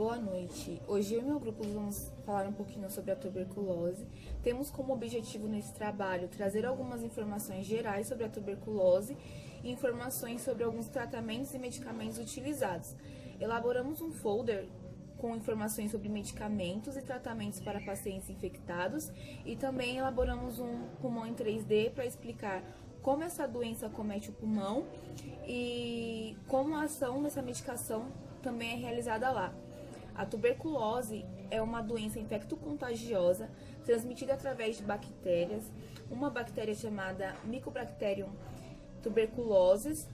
Boa noite. Hoje eu e meu grupo vamos falar um pouquinho sobre a tuberculose. Temos como objetivo nesse trabalho trazer algumas informações gerais sobre a tuberculose e informações sobre alguns tratamentos e medicamentos utilizados. Elaboramos um folder com informações sobre medicamentos e tratamentos para pacientes infectados e também elaboramos um pulmão em 3D para explicar como essa doença comete o pulmão e como a ação dessa medicação também é realizada lá. A tuberculose é uma doença infecto-contagiosa transmitida através de bactérias, uma bactéria chamada Mycobacterium tuberculosis,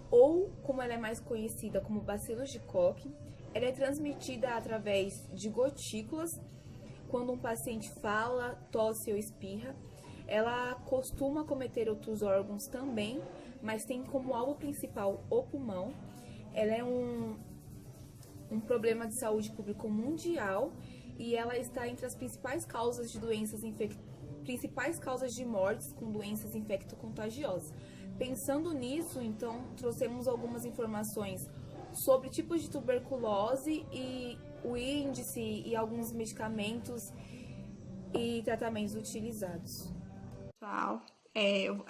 ou como ela é mais conhecida como Bacillus de Koch. Ela é transmitida através de gotículas, quando um paciente fala, tosse ou espirra. Ela costuma cometer outros órgãos também, mas tem como alvo principal o pulmão. Ela é um problema de saúde pública mundial e ela está entre as principais causas de doenças principais causas de mortes com doenças infecto-contagiosas. Pensando nisso, então, trouxemos algumas informações sobre tipos de tuberculose e o índice e alguns medicamentos e tratamentos utilizados. Pessoal, eu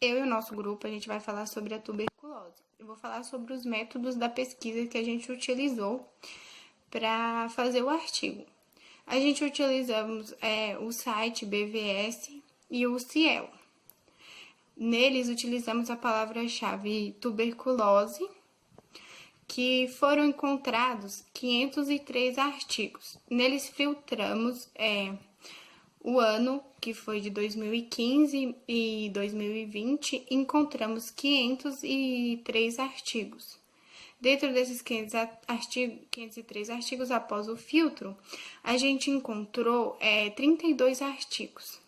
e o nosso grupo, a gente vai falar sobre a tuberculose. Eu vou falar sobre os métodos da pesquisa que a gente utilizou para fazer o artigo. A gente utilizamos o site BVS e o Cielo. Neles utilizamos a palavra-chave tuberculose, que foram encontrados 503 artigos. Neles filtramos o ano, que foi de 2015 e 2020, encontramos 503 artigos. Dentro desses 503 artigos, após o filtro, a gente encontrou 32 artigos.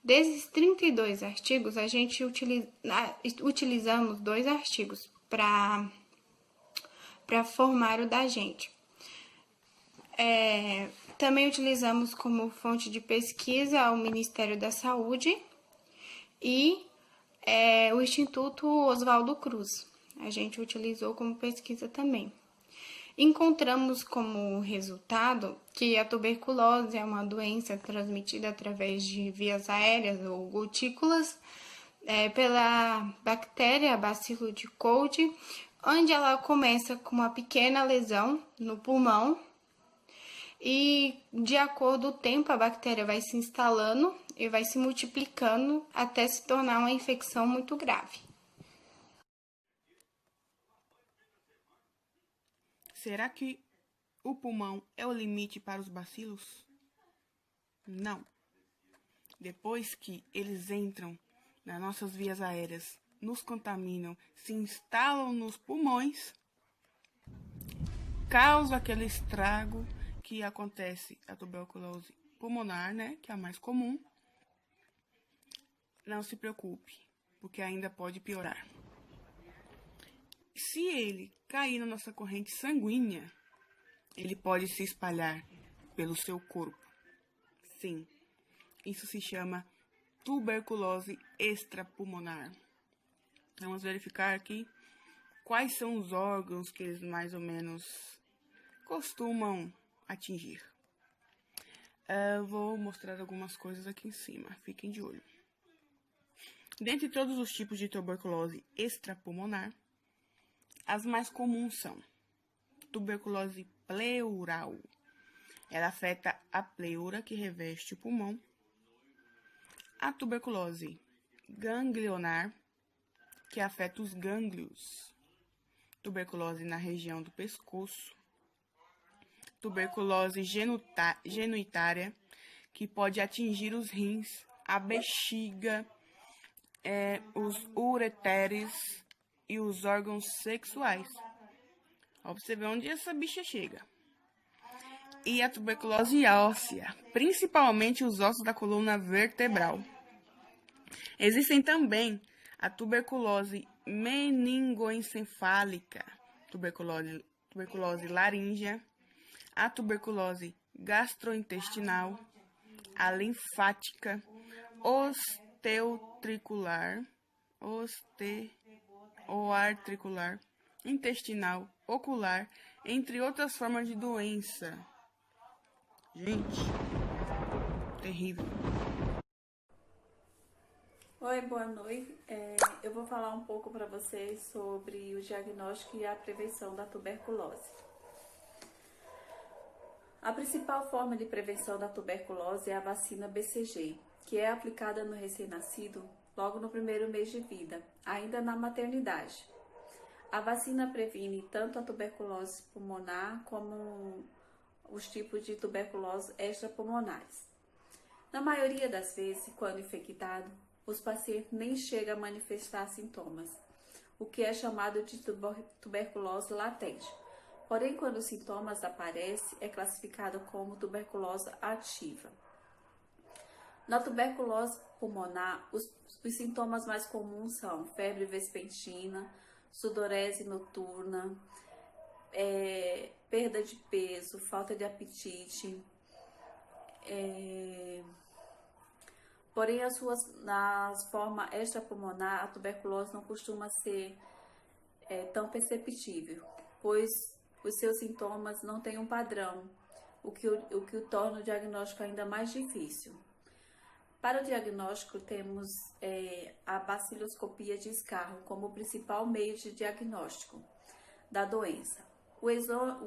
Desses 32 artigos, a gente utilizamos 2 artigos para formar o da gente. Também utilizamos como fonte de pesquisa o Ministério da Saúde e o Instituto Oswaldo Cruz. A gente utilizou como pesquisa também. Encontramos como resultado que a tuberculose é uma doença transmitida através de vias aéreas ou gotículas pela bactéria Bacillus de Koch, onde ela começa com uma pequena lesão no pulmão e, de acordo com o tempo, a bactéria vai se instalando e vai se multiplicando até se tornar uma infecção muito grave. Será que o pulmão é o limite para os bacilos? Não. Depois que eles entram nas nossas vias aéreas, nos contaminam, se instalam nos pulmões, causa aquele estrago que acontece a tuberculose pulmonar, né, que é a mais comum. Não se preocupe, porque ainda pode piorar. Se ele cair na nossa corrente sanguínea, ele pode se espalhar pelo seu corpo. Sim, isso se chama tuberculose extrapulmonar. Vamos verificar aqui quais são os órgãos que eles mais ou menos costumam atingir. Vou mostrar algumas coisas aqui em cima, fiquem de olho. Dentre todos os tipos de tuberculose extrapulmonar, as mais comuns são tuberculose pleural. Ela afeta a pleura que reveste o pulmão. A tuberculose ganglionar, que afeta os gânglios. Tuberculose na região do pescoço. Tuberculose genuitária, que pode atingir os rins, a bexiga, os ureteres e os órgãos sexuais. Ó, pra você ver onde essa bicha chega. E a tuberculose óssea, principalmente os ossos da coluna vertebral. Existem também a tuberculose meningoencefálica, tuberculose laríngea, a tuberculose gastrointestinal, a linfática, osteoarticular, intestinal, ocular, entre outras formas de doença. Gente, terrível. Oi, boa noite. Eu vou falar um pouco para vocês sobre o diagnóstico e a prevenção da tuberculose. A principal forma de prevenção da tuberculose é a vacina BCG, que é aplicada no recém-nascido logo no primeiro mês de vida, ainda na maternidade. A vacina previne tanto a tuberculose pulmonar como os tipos de tuberculose extrapulmonares. Na maioria das vezes, quando infectado, os pacientes nem chegam a manifestar sintomas, o que é chamado de tuberculose latente. Porém, quando os sintomas aparecem, é classificado como tuberculose ativa. Na tuberculose pulmonar, os sintomas mais comuns são febre vespertina, sudorese noturna, perda de peso, falta de apetite. Porém, na forma extrapulmonar, a tuberculose não costuma ser tão perceptível, pois os seus sintomas não têm um padrão, o que o torna o diagnóstico ainda mais difícil. Para o diagnóstico, temos a baciloscopia de escarro como o principal meio de diagnóstico da doença. O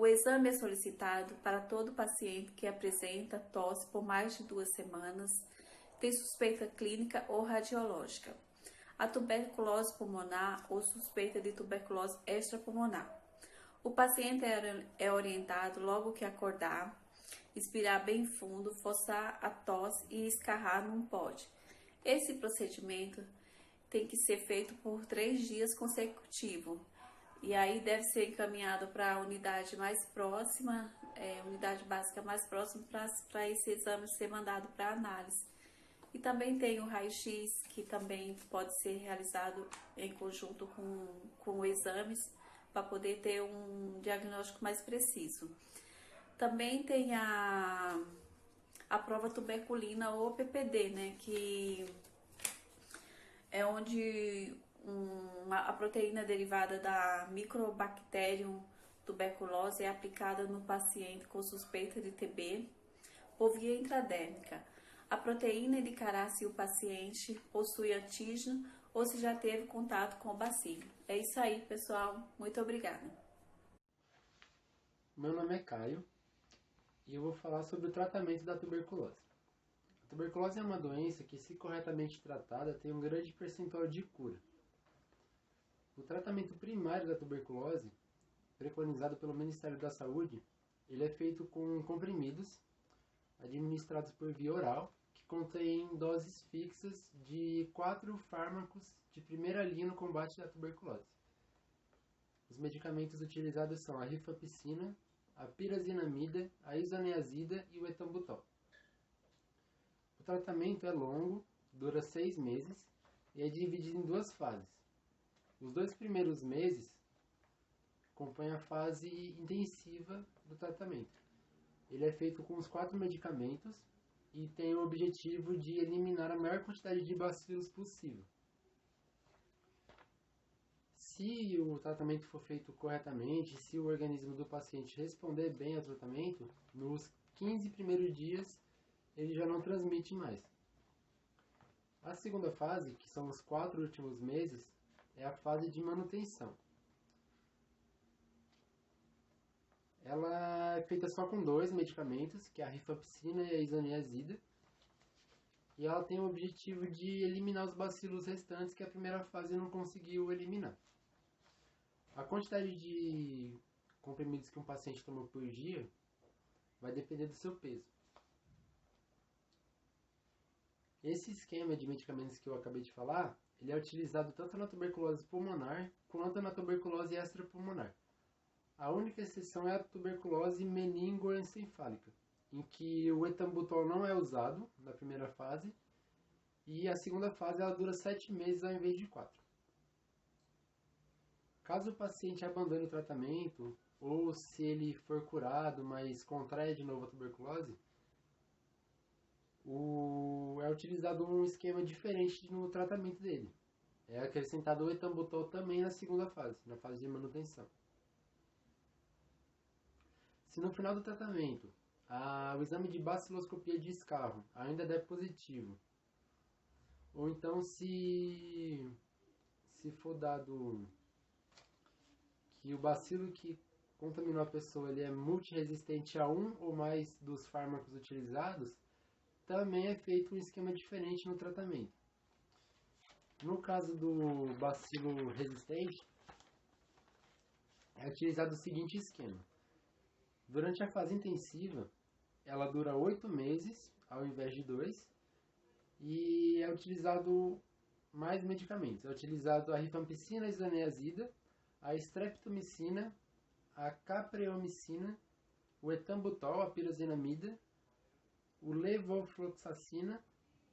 exame é solicitado para todo paciente que apresenta tosse por mais de 2 semanas, tem suspeita clínica ou radiológica, a tuberculose pulmonar ou suspeita de tuberculose extrapulmonar. O paciente é orientado logo que acordar, expirar bem fundo, forçar a tosse e escarrar num pote. Esse procedimento tem que ser feito por 3 dias consecutivos e aí deve ser encaminhado para a unidade mais próxima, unidade básica mais próxima, para esse exame ser mandado para análise. E também tem o raio-x, que também pode ser realizado em conjunto com exames, para poder ter um diagnóstico mais preciso. Também tem a prova tuberculina ou PPD, né, que é onde a proteína derivada da Mycobacterium tuberculose é aplicada no paciente com suspeita de TB por via intradérmica. A proteína indicará se o paciente possui antígeno ou se já teve contato com o bacilo. É isso aí, pessoal. Muito obrigada. Meu nome é Caio e eu vou falar sobre o tratamento da tuberculose. A tuberculose é uma doença que, se corretamente tratada, tem um grande percentual de cura. O tratamento primário da tuberculose, preconizado pelo Ministério da Saúde, ele é feito com comprimidos administrados por via oral, que contêm doses fixas de 4 fármacos de primeira linha no combate à tuberculose. Os medicamentos utilizados são a rifampicina, a pirazinamida, a isoniazida e o etambutol. O tratamento é longo, dura 6 meses e é dividido em 2 fases. Os 2 primeiros meses compõem a fase intensiva do tratamento. Ele é feito com os 4 medicamentos e tem o objetivo de eliminar a maior quantidade de bacilos possível. Se o tratamento for feito corretamente, se o organismo do paciente responder bem ao tratamento, nos 15 primeiros dias ele já não transmite mais. A segunda fase, que são os 4 últimos meses, é a fase de manutenção. Ela é feita só com 2 medicamentos, que é a rifampicina e a isoniazida. E ela tem o objetivo de eliminar os bacilos restantes que a primeira fase não conseguiu eliminar. A quantidade de comprimidos que um paciente toma por dia vai depender do seu peso. Esse esquema de medicamentos que eu acabei de falar, ele é utilizado tanto na tuberculose pulmonar quanto na tuberculose extrapulmonar. A única exceção é a tuberculose meningoencefálica, em que o etambutol não é usado na primeira fase e a segunda fase ela dura 7 meses ao invés de 4. Caso o paciente abandone o tratamento ou se ele for curado, mas contraia de novo a tuberculose, é utilizado um esquema diferente no tratamento dele. É acrescentado o etambutol também na segunda fase, na fase de manutenção. Se no final do tratamento o exame de baciloscopia de escarro ainda der positivo, ou então se for dado que o bacilo que contaminou a pessoa ele é multiresistente a um ou mais dos fármacos utilizados, também é feito um esquema diferente no tratamento. No caso do bacilo resistente, é utilizado o seguinte esquema. Durante a fase intensiva, ela dura 8 meses, ao invés de 2, e é utilizado mais medicamentos. É utilizado a rifampicina, a isoniazida, a streptomicina, a capreomicina, o etambutol, a pirosinamida, o levofloxacina,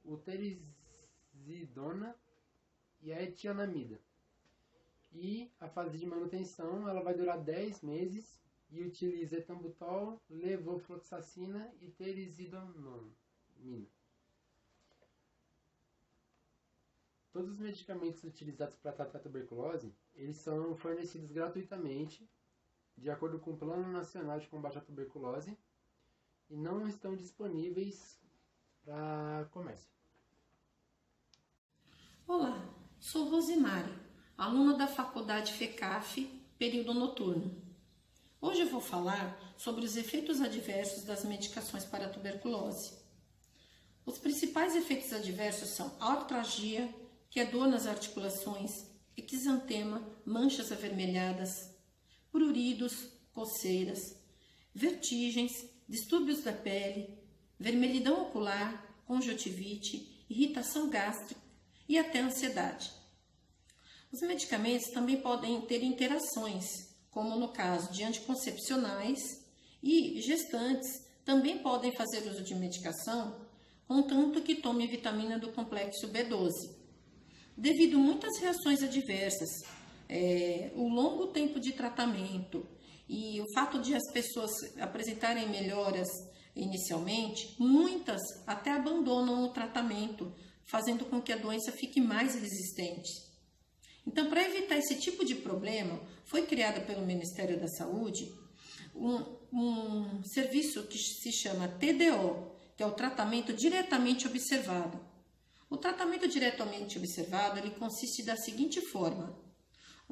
o terizidona e a etionamida. E a fase de manutenção ela vai durar 10 meses e utiliza etambutol, levofloxacina e terizidona. Todos os medicamentos utilizados para tratar a tuberculose, eles são fornecidos gratuitamente, de acordo com o Plano Nacional de Combate à Tuberculose, e não estão disponíveis para comércio. Olá, sou Rosimari, aluna da Faculdade FECAF, período noturno. Hoje eu vou falar sobre os efeitos adversos das medicações para a tuberculose. Os principais efeitos adversos são artralgia, que é dor nas articulações, exantema, manchas avermelhadas, pruridos, coceiras, vertigens, distúrbios da pele, vermelhidão ocular, conjuntivite, irritação gástrica e até ansiedade. Os medicamentos também podem ter interações, como no caso de anticoncepcionais, e gestantes também podem fazer uso de medicação, contanto que tome vitamina do complexo B12. Devido a muitas reações adversas, o longo tempo de tratamento e o fato de as pessoas apresentarem melhoras inicialmente, muitas até abandonam o tratamento, fazendo com que a doença fique mais resistente. Então, para evitar esse tipo de problema, foi criado pelo Ministério da Saúde um serviço que se chama TDO, que é o tratamento diretamente observado. O tratamento diretamente observado, ele consiste da seguinte forma.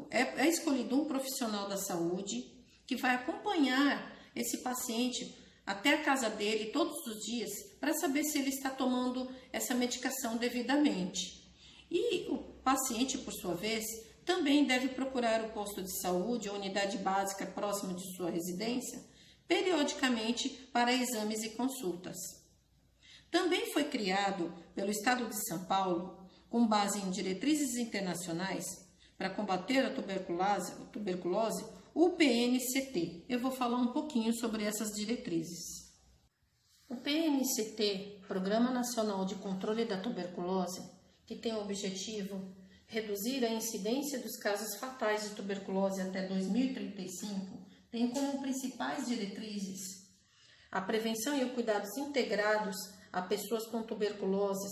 É escolhido um profissional da saúde que vai acompanhar esse paciente até a casa dele todos os dias para saber se ele está tomando essa medicação devidamente. E o paciente, por sua vez, também deve procurar o posto de saúde ou unidade básica próxima de sua residência periodicamente para exames e consultas. Também foi criado pelo Estado de São Paulo, com base em diretrizes internacionais para combater a tuberculose, o PNCT. Eu vou falar um pouquinho sobre essas diretrizes. O PNCT, Programa Nacional de Controle da Tuberculose, que tem o objetivo reduzir a incidência dos casos fatais de tuberculose até 2035, tem como principais diretrizes a prevenção e os cuidados integrados a pessoas com tuberculose,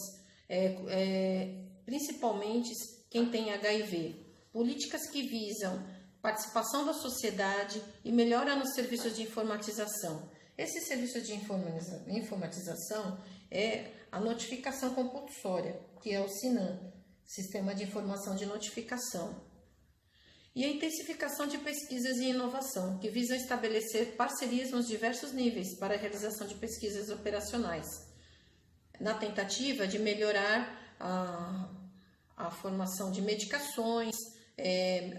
principalmente quem tem HIV. Políticas que visam participação da sociedade e melhora nos serviços de informatização. Esse serviço de informatização é a notificação compulsória, que é o SINAM, Sistema de Informação de Notificação. E a intensificação de pesquisas e inovação, que visam estabelecer parcerias nos diversos níveis para a realização de pesquisas operacionais, na tentativa de melhorar a formação de medicações,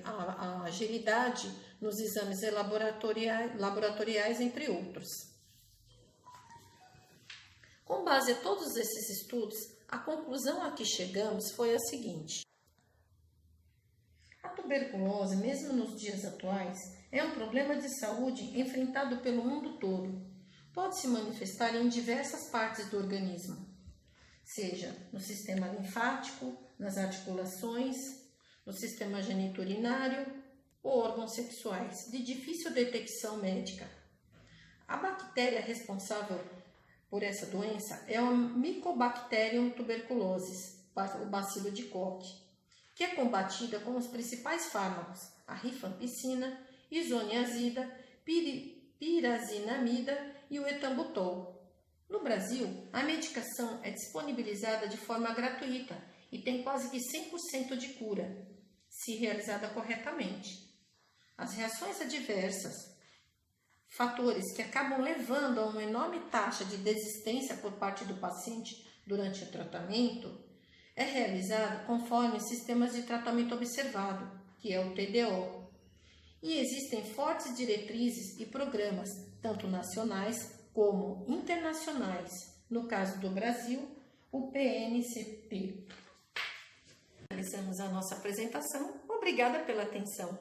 a agilidade nos exames laboratoriais, entre outros. Com base em todos esses estudos, a conclusão a que chegamos foi a seguinte: a tuberculose, mesmo nos dias atuais, é um problema de saúde enfrentado pelo mundo todo. Pode se manifestar em diversas partes do organismo, seja no sistema linfático, nas articulações, no sistema geniturinário ou órgãos sexuais, de difícil detecção médica. A bactéria responsável por essa doença é o Mycobacterium tuberculosis, o bacilo de Koch, que é combatida com os principais fármacos, a rifampicina, isoniazida, pirazinamida e o etambutol. No Brasil, a medicação é disponibilizada de forma gratuita e tem quase que 100% de cura, se realizada corretamente. As reações adversas, fatores que acabam levando a uma enorme taxa de desistência por parte do paciente durante o tratamento, é realizado conforme sistemas de tratamento observado, que é o TDO. E existem fortes diretrizes e programas, tanto nacionais como internacionais. No caso do Brasil, o PNCP. Finalizamos a nossa apresentação. Obrigada pela atenção.